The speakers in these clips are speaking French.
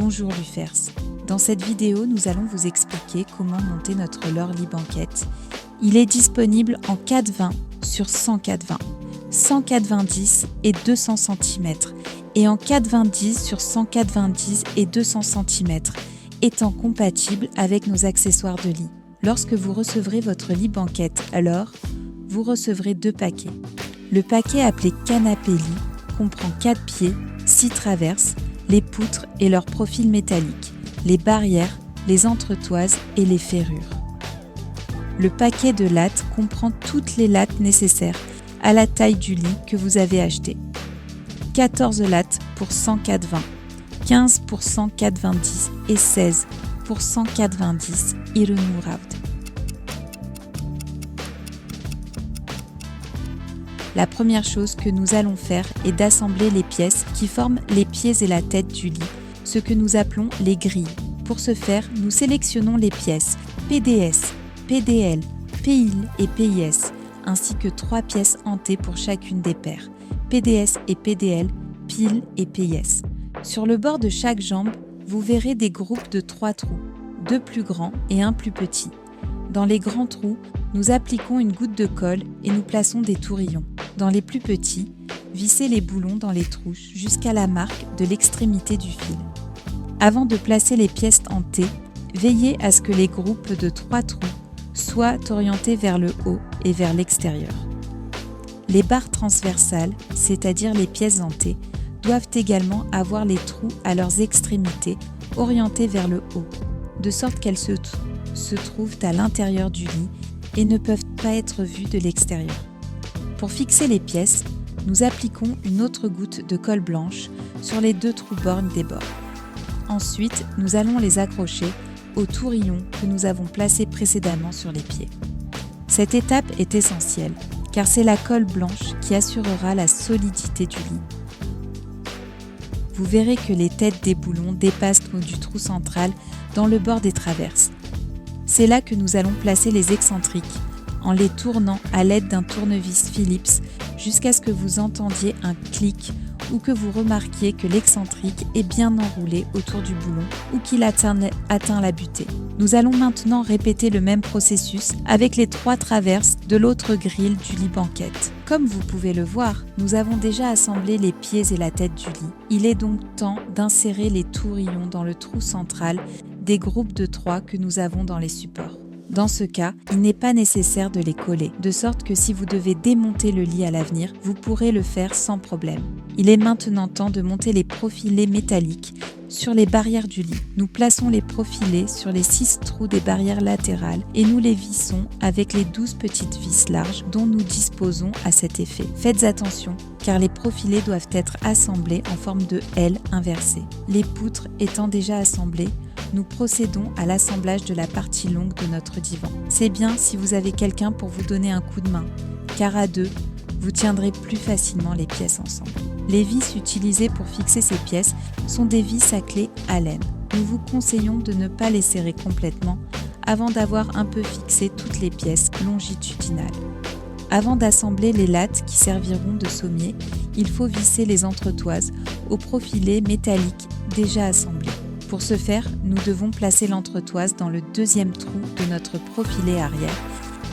Bonjour Lufers. Dans cette vidéo, nous allons vous expliquer comment monter notre Lorly banquette. Il est disponible en 420 sur 104-20, 190 et 200 cm et en 420 sur 104-20 et 200 cm, étant compatible avec nos accessoires de lit. Lorsque vous recevrez votre lit banquette, alors, vous recevrez 2 paquets. Le paquet appelé canapé lit comprend 4 pieds, 6 traverses, les poutres et leur profil métallique, les barrières, les entretoises et les ferrures. Le paquet de lattes comprend toutes les lattes nécessaires à la taille du lit que vous avez acheté. 14 lattes pour 104-20, 15 pour 104-20 et 16 pour 104-20 Irunuraud. La première chose que nous allons faire est d'assembler les pièces qui forment les pieds et la tête du lit, ce que nous appelons les grilles. Pour ce faire, nous sélectionnons les pièces PDS, PDL, PIL et PIS, ainsi que 3 pièces hantées pour chacune des paires, PDS et PDL, PIL et PIS. Sur le bord de chaque jambe, vous verrez des groupes de 3 trous, 2 plus grands et 1 plus petit. Dans les grands trous, nous appliquons une goutte de colle et nous plaçons des tourillons. Dans les plus petits, vissez les boulons dans les trous jusqu'à la marque de l'extrémité du fil. Avant de placer les pièces hantées, veillez à ce que les groupes de 3 trous soient orientés vers le haut et vers l'extérieur. Les barres transversales, c'est-à-dire les pièces hantées, doivent également avoir les trous à leurs extrémités orientés vers le haut, de sorte qu'elles se trouvent à l'intérieur du lit et ne peuvent pas être vues de l'extérieur. Pour fixer les pièces, nous appliquons une autre goutte de colle blanche sur les 2 trous bornes des bords. Ensuite, nous allons les accrocher aux tourillons que nous avons placés précédemment sur les pieds. Cette étape est essentielle, car c'est la colle blanche qui assurera la solidité du lit. Vous verrez que les têtes des boulons dépassent du trou central dans le bord des traverses. C'est là que nous allons placer les excentriques, en les tournant à l'aide d'un tournevis Phillips jusqu'à ce que vous entendiez un clic ou que vous remarquiez que l'excentrique est bien enroulé autour du boulon ou qu'il atteint la butée. Nous allons maintenant répéter le même processus avec les 3 traverses de l'autre grille du lit banquette. Comme vous pouvez le voir, nous avons déjà assemblé les pieds et la tête du lit. Il est donc temps d'insérer les tourillons dans le trou central des groupes de 3 que nous avons dans les supports. Dans ce cas, il n'est pas nécessaire de les coller, de sorte que si vous devez démonter le lit à l'avenir, vous pourrez le faire sans problème. Il est maintenant temps de monter les profilés métalliques sur les barrières du lit. Nous plaçons les profilés sur les 6 trous des barrières latérales et nous les vissons avec les 12 petites vis larges dont nous disposons à cet effet. Faites attention, car les profilés doivent être assemblés en forme de L inversée. Les poutres étant déjà assemblées, nous procédons à l'assemblage de la partie longue de notre divan. C'est bien si vous avez quelqu'un pour vous donner un coup de main, car à 2, vous tiendrez plus facilement les pièces ensemble. Les vis utilisées pour fixer ces pièces sont des vis à clé Allen. Nous vous conseillons de ne pas les serrer complètement avant d'avoir un peu fixé toutes les pièces longitudinales. Avant d'assembler les lattes qui serviront de sommier, il faut visser les entretoises aux profilés métalliques déjà assemblés. Pour ce faire, nous devons placer l'entretoise dans le 2e trou de notre profilet arrière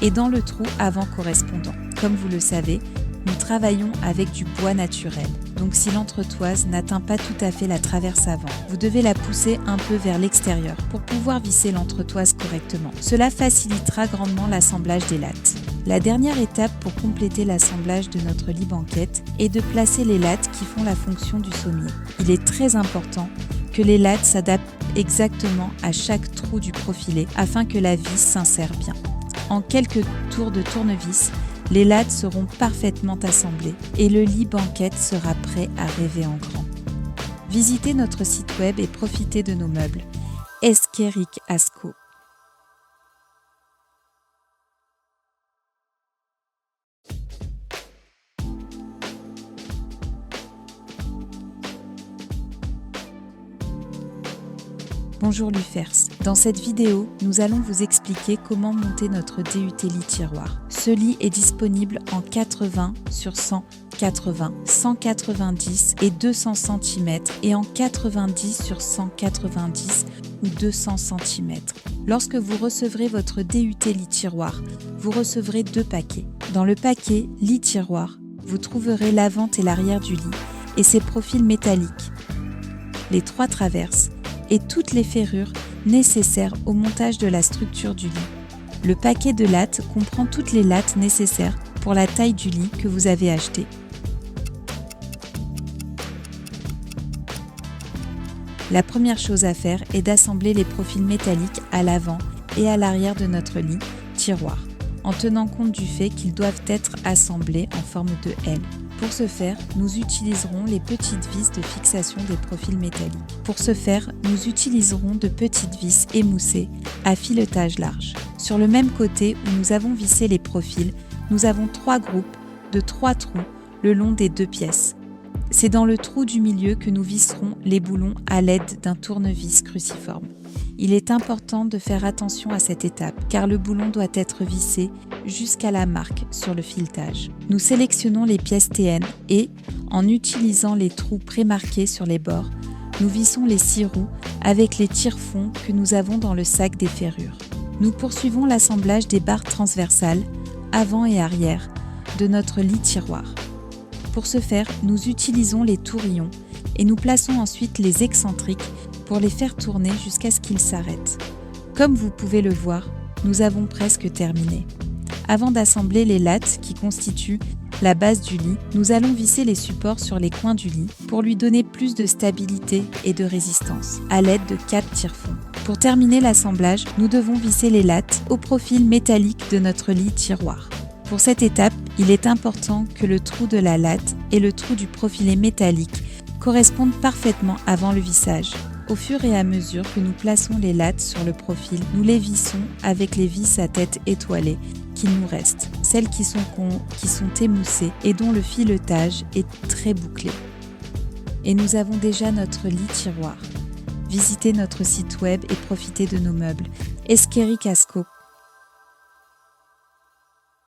et dans le trou avant correspondant. Comme vous le savez, nous travaillons avec du bois naturel. Donc si l'entretoise n'atteint pas tout à fait la traverse avant, vous devez la pousser un peu vers l'extérieur pour pouvoir visser l'entretoise correctement. Cela facilitera grandement l'assemblage des lattes. La dernière étape pour compléter l'assemblage de notre lit banquette est de placer les lattes qui font la fonction du sommier. Il est très important que les lattes s'adaptent exactement à chaque trou du profilet afin que la vis s'insère bien. En quelques tours de tournevis, les lattes seront parfaitement assemblées et le lit banquette sera prêt à rêver en grand. Visitez notre site web et profitez de nos meubles. Esqueric Asco. Bonjour Lufers. Dans cette vidéo, nous allons vous expliquer comment monter notre DUT lit tiroir. Ce lit est disponible en 80 sur 180, 190 et 200 cm et en 90 sur 190 ou 200 cm. Lorsque vous recevrez votre DUT lit tiroir, vous recevrez 2 paquets. Dans le paquet lit tiroir, vous trouverez l'avant et l'arrière du lit et ses profils métalliques, les 3 traverses et toutes les ferrures nécessaires au montage de la structure du lit. Le paquet de lattes comprend toutes les lattes nécessaires pour la taille du lit que vous avez acheté. La première chose à faire est d'assembler les profils métalliques à l'avant et à l'arrière de notre lit tiroir, en tenant compte du fait qu'ils doivent être assemblés en forme de L. Pour ce faire, nous utiliserons les petites vis de fixation des profils métalliques. Pour ce faire, nous utiliserons de petites vis émoussées à filetage large. Sur le même côté où nous avons vissé les profils, nous avons 3 groupes de 3 trous le long des 2 pièces. C'est dans le trou du milieu que nous visserons les boulons à l'aide d'un tournevis cruciforme. Il est important de faire attention à cette étape car le boulon doit être vissé jusqu'à la marque sur le filetage. Nous sélectionnons les pièces TN et, en utilisant les trous prémarqués sur les bords, nous vissons les 6 roues avec les tire-fonds que nous avons dans le sac des ferrures. Nous poursuivons l'assemblage des barres transversales, avant et arrière, de notre lit tiroir. Pour ce faire, nous utilisons les tourillons et nous plaçons ensuite les excentriques pour les faire tourner jusqu'à ce qu'ils s'arrêtent. Comme vous pouvez le voir, nous avons presque terminé. Avant d'assembler les lattes qui constituent la base du lit, nous allons visser les supports sur les coins du lit pour lui donner plus de stabilité et de résistance, à l'aide de 4 tire-fonds. Pour terminer l'assemblage, nous devons visser les lattes au profil métallique de notre lit tiroir. Pour cette étape, il est important que le trou de la latte et le trou du profilet métallique correspondent parfaitement avant le vissage. Au fur et à mesure que nous plaçons les lattes sur le profil, nous les vissons avec les vis à tête étoilée qu'il nous reste, celles qui sont émoussées et dont le filetage est très bouclé. Et nous avons déjà notre lit tiroir. Visitez notre site web et profitez de nos meubles. Esqueri Casco.